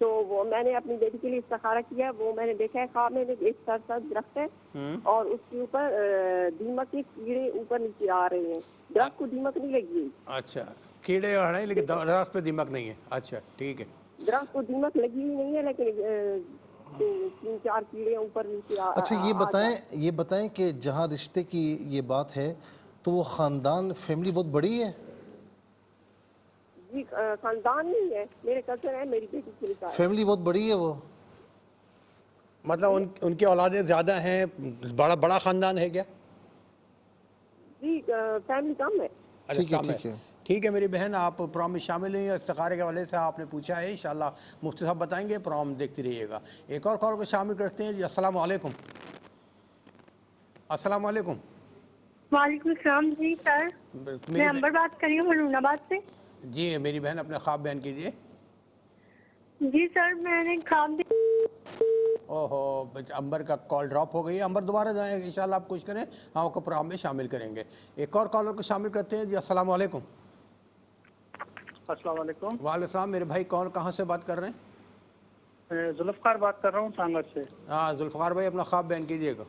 تو وہ میں نے اپنی بیٹی کے لیے استخارہ کیا. وہ میں نے دیکھا ہے خواب میں ایک سر درخت ہے اور اس کے اوپر دیمک کے کیڑے اوپر نیچے آ رہے ہیں. درخت کو دیمک نہیں لگی ہوئی. اچھا کیڑے آ رہے ہیں لیکن درخت پہ دیمک نہیں ہے. اچھا ٹھیک ہے. درخت کو دیمک لگی ہوئی نہیں ہے لیکن 3-4 کیڑے اوپر نیچے اچھا یہ بتائیں کہ جہاں رشتے کی یہ بات ہے تو وہ خاندان فیملی بہت بڑی ہے؟ جی خاندان نہیں ہے, میرے کزن ہے, میری بیٹی کے نکاح ہے. فیملی بہت بڑی ہے وہ؟ مطلب ان کی اولادیں زیادہ ہیں, بڑا خاندان ہے کیا؟ جی فیملی کم ہے. ٹھیک ہے. ٹھیک ہے میری بہن, آپ پروگرام میں شامل ہیں. استخارے کے حوالے سے آپ نے پوچھا ہے, انشاءاللہ مفتی صاحب بتائیں گے. پروگرام دیکھتی رہیے گا. ایک اور کال کو شامل کرتے ہیں. جی السلام علیکم. السلام علیکم. وعلیکم السلام. جی سر میں امبر بات کر رہی ہوں مرون آباد سے. جی میری بہن اپنے خواب بیان کیجیے. جی سر میں نے خواب اوہو امبر کا کال ڈراپ ہو گئی ہے. امبر دوبارہ جائیں انشاءاللہ آپ کچھ کریں, ہم آپ کو پروگرام میں شامل کریں گے. ایک اور کالر کو شامل کرتے ہیں. جی السلام علیکم. السلام علیکم. وعلیکم السلام. میرے بھائی کون کہاں سے بات کر رہے ہیں؟ ذوالفقار بات کر رہا ہوں سانگر سے. ہاں ذوالفقار بھائی اپنا خواب بیان کیجیے گا.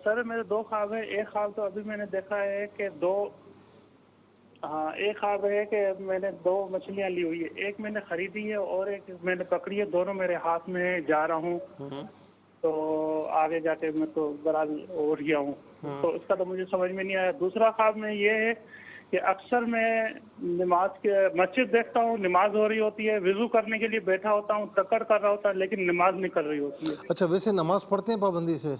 سر میرے 2 خواب ہیں. ایک خواب تو ابھی میں نے دیکھا ہے کہ ایک خواب ہے کہ میں نے 2 مچھلیاں لی ہوئی ہے. ایک میں نے خریدی ہے اور ایک میں نے پکڑی ہے. دونوں میرے ہاتھ میں جا رہا ہوں تو آگے جا کے میں تو برال اٹھ گیا ہوں. تو اس کا تو مجھے سمجھ میں نہیں آیا. دوسرا خواب میں یہ ہے کہ اکثر میں نماز کے مسجد دیکھتا ہوں, نماز ہو رہی ہوتی ہے, وضو کرنے کے لیے بیٹھا ہوتا ہوں, ٹکر کر رہا ہوتا ہے لیکن نماز نہیں کر رہی ہوتی ہے. اچھا ویسے نماز پڑھتے ہیں پابندی سے؟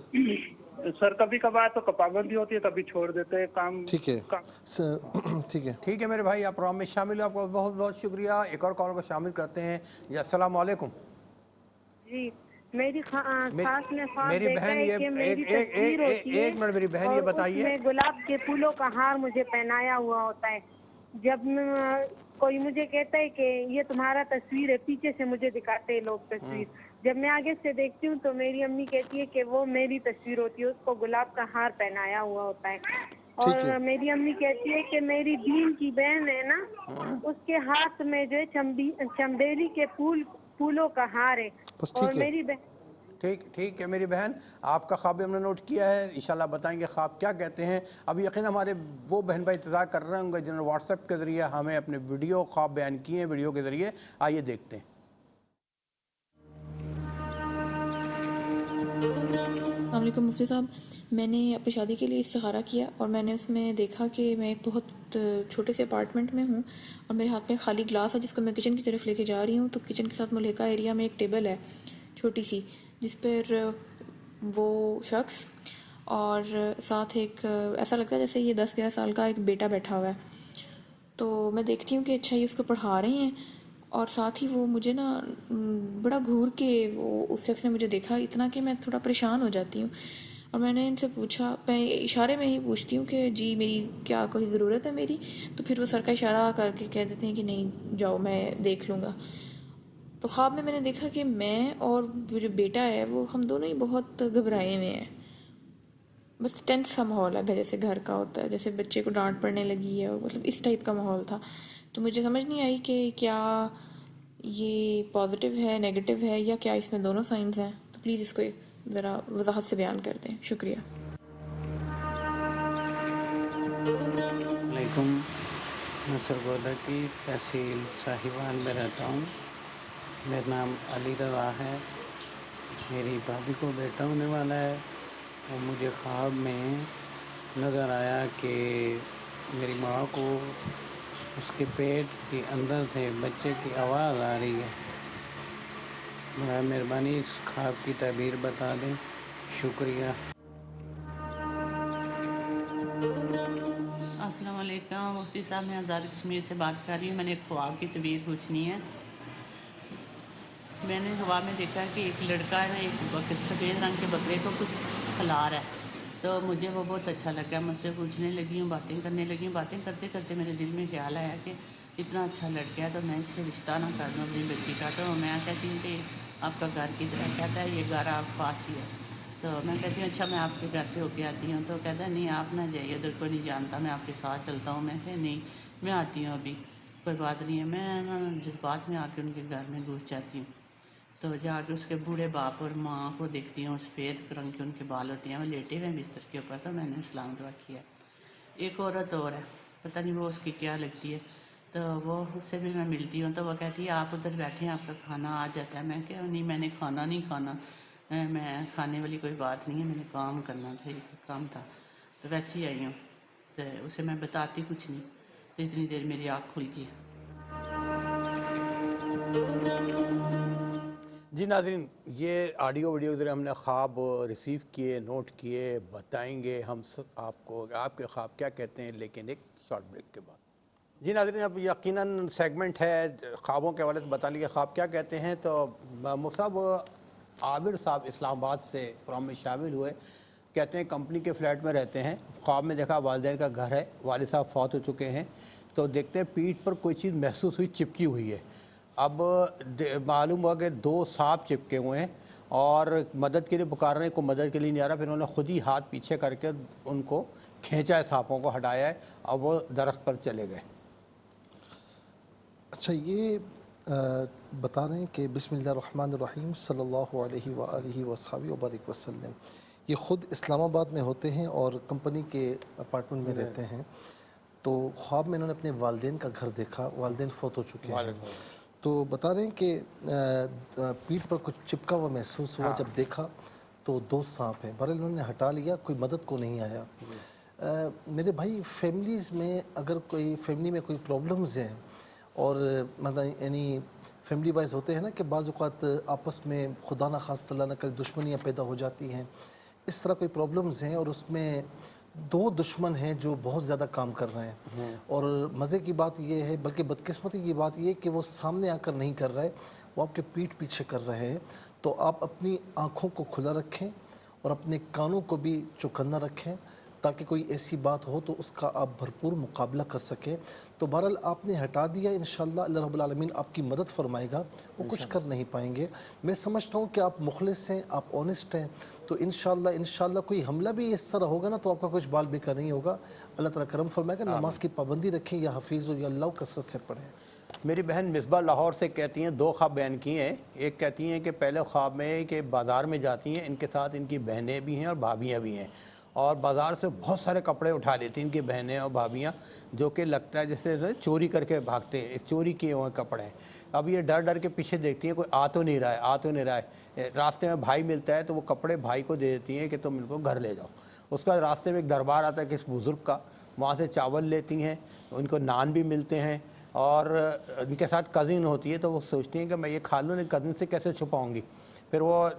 سر کبھی کبھار تو پابندی ہوتی ہے, کبھی چھوڑ دیتے ہیں کام. ٹھیک ہے ٹھیک ہے میرے بھائی, آپ پروگرام میں شامل ہو, آپ کو بہت بہت شکریہ. ایک اور کال کو شامل کرتے ہیں. جی السلام علیکم. جی میری ساس نے خواب میری دیکھا بہن ہے یہ کہ میری تصویر ہوتی ہے ایک منٹ میری بہن یہ اور بتائیے. اس میں گلاب کے پھولوں کا ہار مجھے پہنایا ہوا ہوتا ہے. جب کوئی مجھے کہتا ہے کہ یہ تمہارا تصویر ہے, پیچھے سے مجھے دکھاتے ہیں لوگ تصویر. جب میں آگے سے دیکھتی ہوں تو میری امی کہتی ہے کہ وہ میری تصویر ہوتی ہے, اس کو گلاب کا ہار پہنایا ہوا ہوتا ہے. اور میری امی کہتی ہے کہ میری دین کی بہن ہے نا, اس کے ہاتھ میں جو ہے چمبیلی کے پھولوں کا ہار ہے. اور میری بہن ٹھیک ہے میری بہن, آپ کا خواب ہم نے نوٹ کیا ہے. انشاءاللہ بتائیں گے خواب کیا کہتے ہیں. اب یقین ہمارے وہ بہن بھائی انتظار کر رہے ہوں گے جنہوں نے واٹس ایپ کے ذریعے ہمیں اپنے ویڈیو خواب بیان کیے ہیں, ویڈیو کے ذریعے. آئیے دیکھتے ہیں. السلام علیکم مفتی صاحب. میں نے اپنی شادی کے لیے استخارہ کیا اور میں نے اس میں دیکھا کہ میں ایک بہت چھوٹے سے اپارٹمنٹ میں ہوں اور میرے ہاتھ میں خالی گلاس ہے جس کو میں کچن کی طرف لے کے جا رہی ہوں. تو کچن کے ساتھ ملحقہ ایریا میں ایک ٹیبل ہے چھوٹی سی, جس پر وہ شخص اور ساتھ ایک ایسا لگتا ہے جیسے یہ 10-11 سال کا ایک بیٹا بیٹھا ہوا ہے. تو میں دیکھتی ہوں کہ اچھا یہ اس کو پڑھا رہے ہیں اور ساتھ ہی وہ مجھے نا بڑا گھور کے وہ اس شخص نے مجھے دیکھا اتنا کہ میں تھوڑا پریشان ہو جاتی ہوں. اور میں نے ان سے پوچھا, میں اشارے میں ہی پوچھتی ہوں کہ جی میری کیا کوئی ضرورت ہے میری. تو پھر وہ سر کا اشارہ کر کے کہہ دیتے ہیں کہ نہیں جاؤ میں دیکھ لوں گا. تو خواب میں نے دیکھا کہ میں اور وہ جو بیٹا ہے وہ ہم دونوں ہی بہت گھبرائے ہوئے ہیں. بس ٹینس سا ماحول ہے جیسے گھر کا ہوتا ہے, جیسے بچے کو ڈانٹ پڑنے لگی ہے, مطلب اس ٹائپ کا ماحول تھا. تو مجھے سمجھ نہیں آئی کہ کیا یہ پازیٹیو ہے, نیگیٹو ہے, یا کیا اس میں دونوں سائنز ہیں. تو پلیز اس کو ذرا وضاحت سے بیان کر دیں. شکریہ. علیکم. میں سرگودا کی تحصیل صاحبان میں رہتا ہوں. میرا نام علی رضا ہے. میری بھابھی کو بیٹا ہونے والا ہے اور مجھے خواب میں نظر آیا کہ میری ماں کو اس کے پیٹ کے اندر سے بچے کی آواز آ رہی ہے. برائے مہربانی اس خواب کی تعبیر بتا دیں. شکریہ. السلام علیکم مفتی صاحب, میں آزاد کشمیر سے بات کر رہی ہوں. میں نے ایک خواب کی تعبیر پوچھنی ہے. میں نے خواب میں دیکھا کہ ایک لڑکا ہے نا, ایک سفید رنگ کے بکرے کو کچھ کھلا رہا ہے. تو مجھے وہ بہت اچھا لگا. مجھ سے پوچھنے لگی ہوں, باتیں کرنے لگی ہوں. باتیں کرتے کرتے میرے دل میں خیال آیا کہ اتنا اچھا لڑکا ہے تو میں اس سے رشتہ نہ کر دوں اپنی بچی کا. تو میں کہتی ہوں کہ آپ کا گھر کدھر ہے؟ کہتا ہے یہ گھر آپ پاس ہی ہے. تو میں کہتی ہوں اچھا میں آپ کے گھر سے ہو کے آتی ہوں. تو کہتا ہے نہیں آپ نہ جائیے, ادھر کو نہیں جانتا, میں آپ کے ساتھ چلتا ہوں. میں کہ نہیں میں آتی ہوں ابھی. کوئی بات نہیں ہے، میں نا جذبات میں آ کے ان کے گھر میں گھس جاتی ہوں، تو جا کے اس کے بوڑھے باپ اور ماں کو دیکھتی ہوں، سفید رنگ کے ان کے بال ہوتے ہیں، وہ لیٹے ہوئے بستر کے اوپر، تو میں نے سلام دعا کیا۔ ایک عورت اور ہے، پتہ نہیں وہ اس کی کیا لگتی ہے، تو وہ اس سے بھی میں ملتی ہوں تو وہ کہتی ہے آپ ادھر بیٹھے ہیں، آپ کا کھانا آ جاتا ہے۔ میں کہ نہیں، میں نے کھانا نہیں کھانا، میں کھانے والی کوئی بات نہیں ہے، میں نے کام کرنا تھا، ایک کام تھا، تو ویسے ہی آئی ہوں۔ تو اسے میں بتاتی کچھ نہیں، تو اتنی دیر میری آنکھ کھل گئی۔ جی ناظرین، یہ آڈیو ویڈیو ذرا ہم نے خواب ریسیو کیے، نوٹ کیے، بتائیں گے ہم آپ کو آپ کے خواب کیا کہتے ہیں، لیکن ایک شارٹ بریک کے بعد۔ جی ناظرین، اب یقیناً سیگمنٹ ہے خوابوں کے حوالے سے بتا لیے خواب کیا کہتے ہیں۔ تو مصعب عابر صاحب اسلام آباد سے پروگرام میں شامل ہوئے، کہتے ہیں کمپنی کے فلیٹ میں رہتے ہیں، خواب میں دیکھا والدین کا گھر ہے، والد صاحب فوت ہو چکے ہیں، تو دیکھتے ہیں پیٹھ پر کوئی چیز محسوس ہوئی، چپکی ہوئی ہے۔ اب معلوم ہوا کہ 2 سانپ چپکے ہوئے ہیں اور مدد کے لیے پکار رہے ہیں، کوئی مدد کے لیے نہیں آ رہا، پھر انہوں نے خود ہی ہاتھ پیچھے کر کے ان کو کھینچا ہے، سانپوں کو ہٹایا ہے، اب وہ درخت پر چلے گئے۔ اچھا، یہ بتا رہے ہیں کہ بسم اللہ الرحمن الرحیم صلی اللہ علیہ وآلہ وصحبہ وبارک وسلم، یہ خود اسلام آباد میں ہوتے ہیں اور کمپنی کے اپارٹمنٹ میں رہتے ہیں۔ تو خواب میں انہوں نے اپنے والدین کا گھر دیکھا، والدین فوت ہو چکے ہیں، تو بتا رہے ہیں کہ پیٹھ پر کچھ چپکا ہوا محسوس ہوا، جب دیکھا تو 2 سانپ ہیں، بہرحال انہوں نے ہٹا لیا، کوئی مدد کو نہیں آیا۔ میرے بھائی، فیملیز میں اگر کوئی فیملی میں کوئی پرابلمز ہیں اور مطلب یعنی فیملی وائز ہوتے ہیں نا کہ بعض اوقات آپس میں خدا نہ خواستہ اللہ نہ کرے دشمنیاں پیدا ہو جاتی ہیں، اس طرح کوئی پرابلمز ہیں اور اس میں 2 دشمن ہیں جو بہت زیادہ کام کر رہے ہیں، اور مزے کی بات یہ ہے، بلکہ بدقسمتی کی بات یہ ہے کہ وہ سامنے آ کر نہیں کر رہے، وہ آپ کے پیٹھ پیچھے کر رہے ہیں۔ تو آپ اپنی آنکھوں کو کھلا رکھیں اور اپنے کانوں کو بھی چوکنا رکھیں تاکہ کوئی ایسی بات ہو تو اس کا آپ بھرپور مقابلہ کر سکیں۔ تو بہرحال آپ نے ہٹا دیا، انشاءاللہ اللہ رب العالمین آپ کی مدد فرمائے گا، وہ کچھ کر نہیں پائیں گے۔ میں سمجھتا ہوں کہ آپ مخلص ہیں، آپ آنیسٹ ہیں، تو انشاءاللہ کوئی حملہ بھی اس طرح ہوگا نا تو آپ کا کچھ بال بیکار نہیں ہوگا، اللہ تعالیٰ کرم فرمائے گا۔ نماز کی پابندی رکھیں، یا حفیظ ہو یا اللہ کثرت سے پڑھیں۔ میری بہن مصباح لاہور سے کہتی ہیں 2 خواب بیان کیے ہیں۔ ایک کہتی ہیں کہ پہلے خواب میں کہ بازار میں جاتی ہیں، ان کے ساتھ ان کی بہنیں بھی ہیں اور بھابیاں بھی ہیں، اور بازار سے بہت سارے کپڑے اٹھا لیتی ہیں ان کی بہنیں اور بھابیاں، جو کہ لگتا ہے جیسے چوری کر کے بھاگتے ہیں، چوری کیے ہوئے کپڑے ہیں۔ اب یہ ڈر ڈر کے پیچھے دیکھتی ہیں کوئی آ تو نہیں رہا ہے، راستے میں بھائی ملتا ہے تو وہ کپڑے بھائی کو دے دیتی ہیں کہ تم ان کو گھر لے جاؤ۔ اس کا راستے میں ایک دربار آتا ہے کس بزرگ کا، وہاں سے چاول لیتی ہیں، ان کو نان بھی ملتے ہیں، اور ان کے ساتھ کزن ہوتی ہے، تو وہ سوچتی ہیں کہ میں یہ کھا لوں، کزن سے کیسے چھپاؤں گی۔ پھر وہ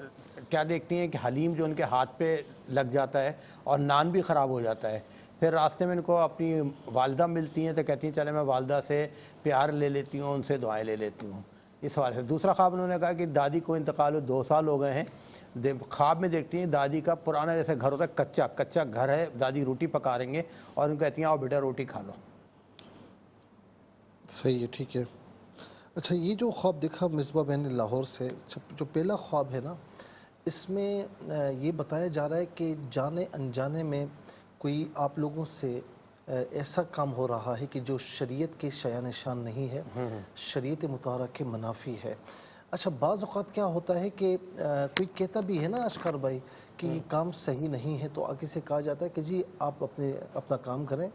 کیا دیکھتی ہیں کہ حلیم جو ان کے ہاتھ پہ لگ جاتا ہے اور نان بھی خراب ہو جاتا ہے۔ پھر راستے میں ان کو اپنی والدہ ملتی ہیں تو کہتی ہیں چلے میں والدہ سے پیار لے لیتی ہوں، ان سے دعائیں لے لیتی ہوں۔ اس حوالے سے دوسرا خواب انہوں نے کہا کہ دادی کو انتقال ہو 2 سال ہو گئے ہیں، خواب میں دیکھتی ہیں دادی کا پرانا جیسے گھر ہوتا ہے، کچا گھر ہے، دادی روٹی پکا رہی ہیں اور ان کو کہتی ہیں آؤ بیٹا روٹی کھا لو۔ صحیح ہے، ٹھیک ہے۔ اچھا، یہ جو خواب دیکھا مصباح بہن نے لاہور سے، جو پہلا خواب ہے نا، اس میں یہ بتایا جا رہا ہے کہ جانے انجانے میں کوئی آپ لوگوں سے ایسا کام ہو رہا ہے کہ جو شریعت کے شایان شان نہیں ہے، شریعت مطہرہ کے منافی ہے۔ اچھا، بعض اوقات کیا ہوتا ہے کہ کوئی کہتا بھی ہے نا اشکر بھائی کہ یہ کام صحیح نہیں ہے، تو آگے سے کہا جاتا ہے کہ جی آپ اپنا کام کریں،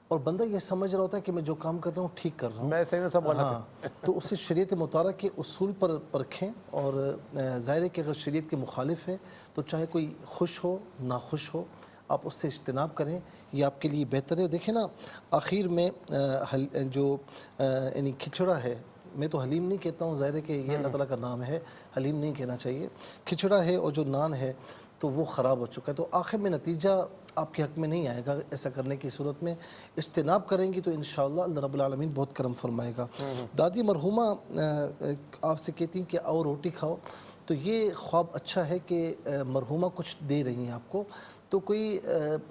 اور بندہ یہ سمجھ رہا ہوتا ہے کہ میں جو کام کر رہا ہوں ٹھیک کر رہا ہوں، میں صحیح میں سب غلط ہے، تو اسے شریعت مطہرہ کے اصول پر پرکھیں، اور ظاہر ہے کہ اگر شریعت کے مخالف ہے تو چاہے کوئی خوش ہو ناخوش ہو آپ اس سے اجتناب کریں، یہ آپ کے لیے بہتر ہے۔ دیکھیں نا، آخر میں جو یعنی کھچڑا ہے، میں تو حلیم نہیں کہتا ہوں، ظاہر ہے کہ یہ اللہ تعالیٰ کا نام ہے، حلیم نہیں کہنا چاہیے، کھچڑا ہے اور جو نان ہے تو وہ خراب ہو چکا ہے، تو آخر میں نتیجہ آپ کے حق میں نہیں آئے گا۔ ایسا کرنے کی صورت میں اجتناب کریں گی تو انشاءاللہ اللہ رب العالمین بہت کرم فرمائے گا۔ دادی مرحومہ آپ سے کہتی ہیں کہ آؤ روٹی کھاؤ، تو یہ خواب اچھا ہے کہ مرحومہ کچھ دے رہی ہیں آپ کو، تو کوئی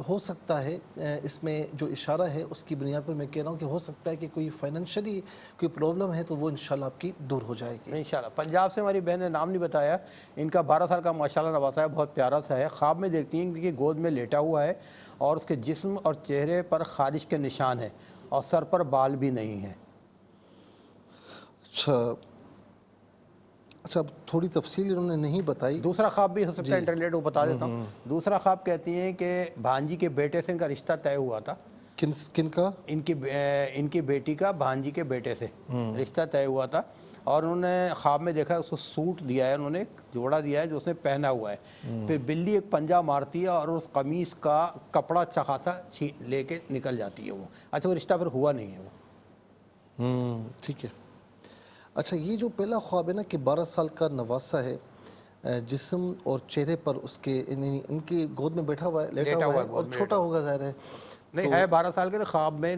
ہو سکتا ہے اس میں جو اشارہ ہے اس کی بنیاد پر میں کہہ رہا ہوں کہ ہو سکتا ہے کہ کوئی فائنینشلی کوئی پرابلم ہے تو وہ انشاءاللہ آپ کی دور ہو جائے گی انشاءاللہ۔ پنجاب سے ہماری بہن نے نام نہیں بتایا، ان کا 12 سال کا ماشاءاللہ نواسا ہے، بہت پیارا سا ہے۔ خواب میں دیکھتی ہیں کہ گود میں لیٹا ہوا ہے اور اس کے جسم اور چہرے پر خارش کے نشان ہیں اور سر پر بال بھی نہیں ہیں۔ اچھا اب تھوڑی تفصیل انہوں نے نہیں بتائی. دوسرا خواب بھی ہو سکتا ہے انٹرلیٹ وہ بتا دیتا ہوں. دوسرا خواب کہتی ہیں کہ بھانجی کے بیٹے سے ان کا رشتہ طے ہوا تھا. کن کا؟ ان کی بیٹی کا بھانجی کے بیٹے سے رشتہ طے ہوا تھا، اور انہوں نے خواب میں دیکھا اس کو سوٹ دیا ہے، انہوں نے جوڑا دیا ہے جو اس نے پہنا ہوا ہے. پھر بلی ایک پنجہ مارتی ہے اور اس قمیص کا کپڑا اچھا خاصا لے کے نکل جاتی ہے وہ. اچھا وہ رشتہ پھر ہوا نہیں ہے وہ. ٹھیک ہے. اچھا یہ جو پہلا خواب ہے نا کہ 12 سال کا نواسہ ہے، جسم اور چہرے پر اس کے ان کی گود میں بیٹھا ہوا ہے، لیٹا ہوا ہے، اور چھوٹا ہوگا ظاہر ہے. نہیں ہے 12 سال کے خواب میں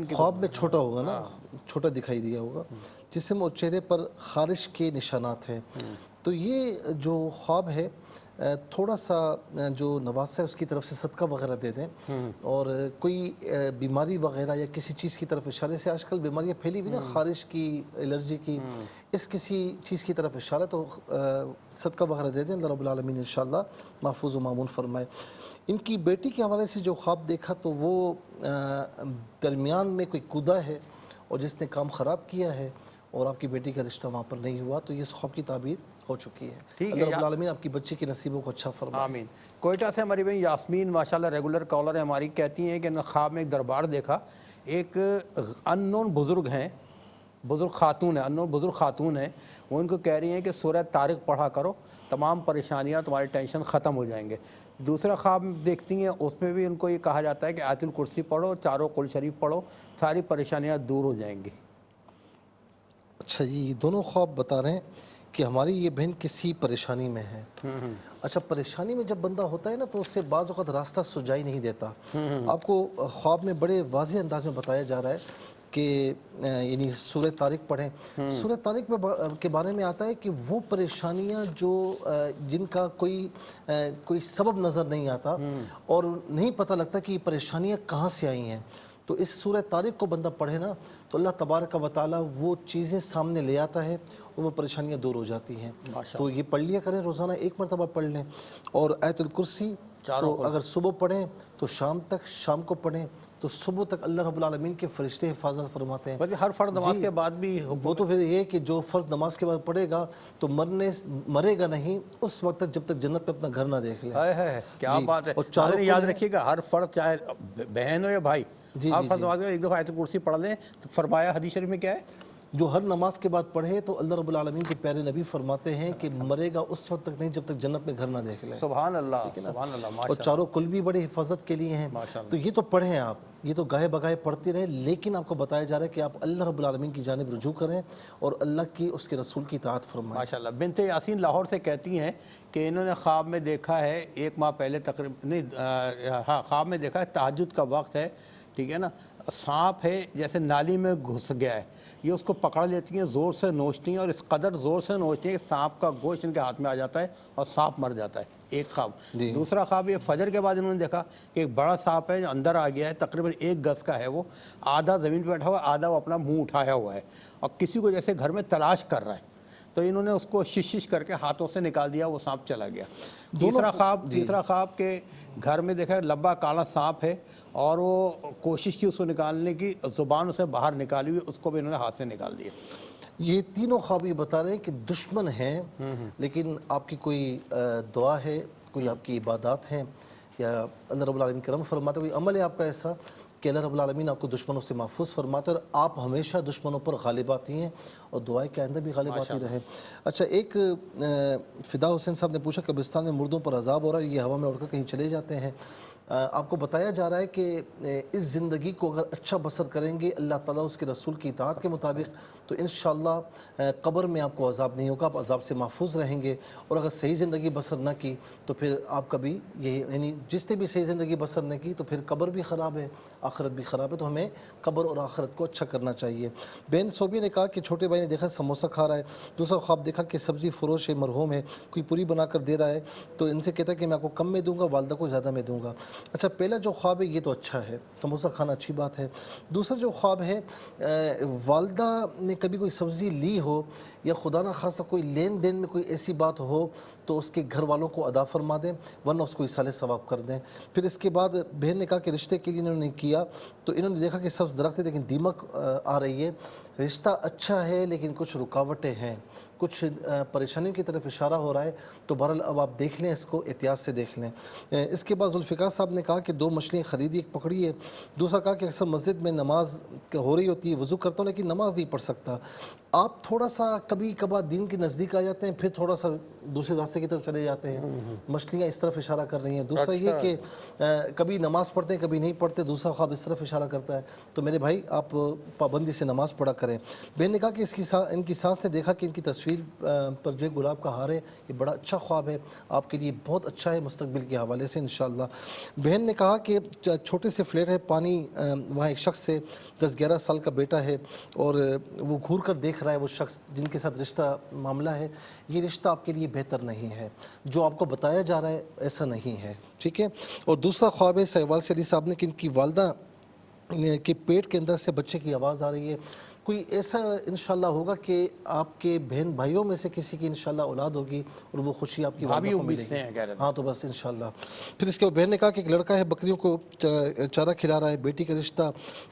چھوٹا ہوگا نا، چھوٹا دکھائی دیا ہوگا. جسم اور چہرے پر خارش کے نشانات ہیں. تو یہ جو خواب ہے تھوڑا سا جو نواسہ ہے اس کی طرف سے صدقہ وغیرہ دے دیں، اور کوئی بیماری وغیرہ یا کسی چیز کی طرف اشارے سے، آج کل بیماریاں پھیلی ہوئی نا، خارش کی، الرجی کی، اس کسی چیز کی طرف اشارہ، تو صدقہ وغیرہ دے دیں. اللہ رب العالمین انشاءاللہ محفوظ و مامون فرمائے. ان کی بیٹی کے حوالے سے جو خواب دیکھا تو وہ درمیان میں کوئی کودا ہے اور جس نے کام خراب کیا ہے اور آپ کی بیٹی کا رشتہ وہاں پر نہیں ہوا، تو یہ اس خواب کی تعبیر ہو چکی ہے. اللہ رب العالمین آپ کی بچی کے نصیبوں کو اچھا فرمائے. آمین. کوئٹہ سے ہماری بہن یاسمین ماشاءاللہ ریگولر کالر ہے ہماری، کہتی ہیں کہ خواب میں ایک دربار دیکھا، ایک ان نون بزرگ ہیں، بزرگ خاتون ہیں، ان نون بزرگ خاتون ہیں، وہ ان کو کہہ رہی ہیں کہ سورہ طارق پڑھا کرو، تمام پریشانیاں تمہاری ٹینشن ختم ہو جائیں گے. دوسرا خواب دیکھتی ہیں اس میں بھی ان کو یہ کہا جاتا ہے کہ آیت الکرسی پڑھو، چاروں قل شریف پڑھو، ساری پریشانیاں دور ہو جائیں گی. اچھا یہ دونوں خواب بتا رہے ہیں کہ ہماری یہ بہن کسی پریشانی میں ہے. اچھا پریشانی میں جب بندہ ہوتا ہے نا تو اس سے بعض اوقات راستہ سجائی نہیں دیتا. آپ کو خواب میں بڑے واضح انداز میں بتایا جا رہا ہے کہ یعنی سورہ طارق پڑھیں. سورہ طارق کے بارے میں آتا ہے کہ وہ پریشانیاں جن کا کوئی سبب نظر نہیں آتا اور نہیں پتہ لگتا کہ یہ پریشانیاں کہاں سے آئی ہیں، تو اس سورہ طارق کو بندہ پڑھے نا تو اللہ تبارک و تعالیٰ وہ چیزیں سامنے لے آتا ہے اور وہ پریشانیاں دور ہو جاتی ہیں. تو یہ پڑھ لیا کریں، روزانہ ایک مرتبہ پڑھ لیں. اور آیت الکرسی تو اگر صبح پڑھیں تو شام تک، شام کو پڑھیں تو صبح تک اللہ رب العالمین کے فرشتے حفاظت فرماتے ہیں. بلکہ ہر فرض نماز کے بعد بھی وہ تو پھر یہ کہ جو فرض نماز کے بعد پڑھے گا تو مرے گا نہیں اس وقت تک جب تک جنت میں اپنا گھر نہ دیکھ لے. کیا بات ہے. اور یاد رکھیے گا ہر فرض چاہے بہن ہو یا بھائی، آپ فرض نماز میں ایک دفعہ آیت الکرسی پڑھ لیں. فرمایا حدیث شریف میں کیا ہے، جو ہر نماز کے بعد پڑھے تو اللہ رب العالمین کے پیارے نبی فرماتے ہیں کہ مرے گا اس وقت تک نہیں جب تک جنت میں گھر نہ دیکھ لے. سبحان اللہ، سبحان اللہ. اور چاروں کل بھی بڑے حفاظت کے لیے ہیں. تو یہ تو پڑھیں آپ، یہ تو گاہے بگاہے پڑھتے رہیں، لیکن آپ کو بتایا جا رہا ہے کہ آپ اللہ رب العالمین کی جانب رجوع کریں اور اللہ کی، اس کے رسول کی اطاعت فرمائیں. ماشاءاللہ. بنت یاسین لاہور سے کہتی ہیں کہ انہوں نے خواب میں دیکھا ہے، ایک ماہ پہلے خواب میں دیکھا ہے تہجد کا وقت ہے، ٹھیک ہے نا، سانپ ہے جیسے نالی میں گھس گیا ہے، یہ اس کو پکڑ لیتی ہیں، زور سے نوچتی ہیں اور اس قدر زور سے نوچتی ہیں کہ سانپ کا گوشت ان کے ہاتھ میں آ جاتا ہے اور سانپ مر جاتا ہے. ایک خواب. دوسرا خواب یہ فجر کے بعد انہوں نے دیکھا کہ ایک بڑا سانپ ہے جو اندر آ گیا ہے، تقریباً 1 گز کا ہے، وہ آدھا زمین پہ بیٹھا ہوا ہے، آدھا وہ اپنا منہ اٹھایا ہوا ہے اور کسی کو جیسے گھر میں تلاش کر رہا ہے. تو انہوں نے اس کو شش کر کے ہاتھوں سے نکال دیا، وہ سانپ چلا گیا. تیسرا خواب کہ گھر میں دیکھا لمبا کالا سانپ ہے اور وہ کوشش کی اس کو نکالنے کی، زبان اسے باہر نکالی ہوئی، اس کو بھی انہوں نے ہاتھ سے نکال دیا. یہ تینوں خواب یہ بتا رہے ہیں کہ دشمن ہیں، لیکن آپ کی کوئی دعا ہے، کوئی آپ کی عبادات ہیں، یا اللہ رب العالمین کرم فرماتا ہے، کوئی عمل ہے آپ کا ایسا کہ اللہ رب العالمین آپ کو دشمنوں سے محفوظ فرماتے ہیں اور آپ ہمیشہ دشمنوں پر غالب آتی ہیں اور دعائیں کے آئندہ بھی غالب آتی رہے. اچھا ایک فدا حسین صاحب نے پوچھا قبرستان میں مردوں پر عذاب ہو رہا ہے، یہ ہوا میں اڑ کر کہیں چلے جاتے ہیں. آپ کو بتایا جا رہا ہے کہ اس زندگی کو اگر اچھا بسر کریں گے اللہ تعالیٰ اس کے رسول کی اطاعت کے مطابق تو انشاءاللہ قبر میں آپ کو عذاب نہیں ہوگا، آپ عذاب سے محفوظ رہیں گے. اور اگر صحیح زندگی بسر نہ کی تو پھر آپ کبھی یعنی جس نے بھی صحیح زندگی بسر نہ کی تو پھر قبر بھی خراب ہے، آخرت بھی خراب ہے. تو ہمیں قبر اور آخرت کو اچھا کرنا چاہیے. بین صوبی نے کہا کہ چھوٹے بھائی نے دیکھا سموسہ کھا رہا ہے. دوسرا خواب دیکھا کہ سبزی فروش ہے، مرحوم ہے، کوئی پوری بنا کر دے رہا ہے تو ان سے کہتا ہے کہ میں آپ کو کم میں دوں گا، والدہ کو زیادہ میں دوں گا. اچھا پہلا جو خواب ہے یہ تو اچھا ہے، سموسہ کھانا اچھی بات ہے. دوسرا جو خواب ہے والدہ نے کبھی کوئی سبزی لی ہو یا خدا نہ خاصہ کوئی لین دین میں کوئی ایسی بات ہو تو اس کے گھر والوں کو ادا فرما دیں ورنہ اس کو اصالِ ثواب کر دیں. پھر اس کے بعد بہن نے کہا کہ رشتے کے لیے انہوں نے کیا تو انہوں نے دیکھا کہ سبز درخت ہے لیکن دیمک آ رہی ہے. رشتہ اچھا ہے لیکن کچھ رکاوٹیں ہیں، کچھ پریشانیوں کی طرف اشارہ ہو رہا ہے. تو بہرحال اب آپ دیکھ لیں، اس کو احتیاط سے دیکھ لیں. اس کے بعد ذوالفقار صاحب نے کہا کہ 2 مچھلیاں خریدی، ایک پکڑی ہے. دوسرا کہا کہ اکثر مسجد میں نماز ہو رہی ہوتی ہے، وضو کرتا ہوں لیکن نماز نہیں پڑھ سکتا. آپ تھوڑا سا کبھی کبھار دین کے نزدیک آ جاتے ہیں پھر تھوڑا سا دوسرے راستے کی طرف چلے جاتے ہیں. مچھلیاں اس طرف اشارہ کر رہی ہیں. دوسرا یہ کہ کبھی نماز پڑھتے ہیں کبھی نہیں پڑھتے، دوسرا خواب اس طرف اشارہ کرتا ہے. تو میرے بھائی آپ پابندی سے نماز پڑھا کریں. بہن نے کہا کہ ان کی سانس نے دیکھا کہ ان کی تصویر پر جو گلاب کا ہار ہے یہ بڑا اچھا خواب ہے، آپ کے لیے بہت اچھا ہے مستقبل کے حوالے سے انشاءاللہ. بہن نے کہا کہ چھوٹے سے فلیٹ ہے، پانی وہاں ایک شخص سے 10-11 سال کا بیٹا ہے اور وہ گھور کر دیکھ رہا ہے وہ شخص جن کے ساتھ رشتہ معاملہ ہے. یہ رشتہ آپ کے لیے بہتر نہیں ہے، جو آپ کو بتایا جا رہا ہے ایسا نہیں ہے، ٹھیک ہے. اور دوسرا خواب ہے سہیوال سے علی صاحب نے کہ ان کی والدہ کے پیٹ کے اندر سے بچے کی آواز آ رہی ہے. کوئی ایسا انشاءاللہ ہوگا کہ آپ کے بہن بھائیوں میں سے کسی کی انشاءاللہ اولاد ہوگی اور وہ خوشی آپ کی والدہ کو ملے گی. ہاں تو بس انشاءاللہ. پھر اس کے بعد بہن نے کہا کہ ایک لڑکا ہے بکریوں کو چارہ کھلا رہا ہے، بیٹی کا رشتہ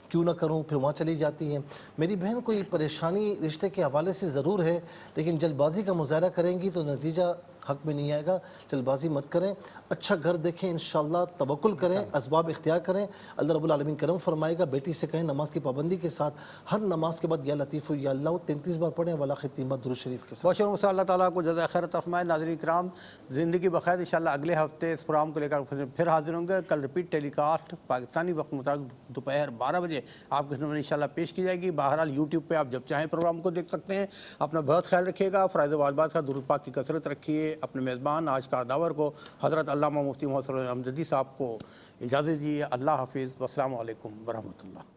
کیوں نہ کروں، پھر وہاں چلی جاتی ہیں. میری بہن کوئی پریشانی رشتے کے حوالے سے ضرور ہے لیکن جلد بازی کا مظاہرہ کریں گی تو نتیجہ حق میں نہیں آئے گا. جلد بازی مت کریں، اچھا گھر دیکھیں انشاءاللہ، توکل کریں، اسباب اختیار کریں، اللہ رب العالمین کرم فرمائے گا. بیٹی سے کہیں نماز کی پابندی کے ساتھ ہر نماز کے بعد یا لطیف یا اللہ 33 بار پڑھیں ولا 3 بار درود شریف کے ساتھ. بہت شکریہ. اللہ تعالیٰ کو جزائے خیر عطا فرمائے. ناظرین کرام زندگی بخیر، انشاءاللہ اگلے ہفتے اس پروگرام کو لے کر پھر حاضر ہوں گے. کل ریپیٹ ٹیلی کاسٹ پاکستانی وقت مطابق دوپہر 12 بجے آپ کے سامنے انشاءاللہ پیش کی جائے گی. بہرحال یوٹیوب پہ آپ جب چاہیں پروگرام کو دیکھ سکتے ہیں. اپنا بہت خیال رکھیے گا، فرائض واجبات کا درود پاک کی کثرت رکھیے. اپنے میزبان آج کا داور کو حضرت علامہ مفتی محمد صلی اللہ علیہ وسلم امجدی صاحب کو اجازت دیجیے. اللہ حافظ، والسلام علیکم ورحمۃ اللہ.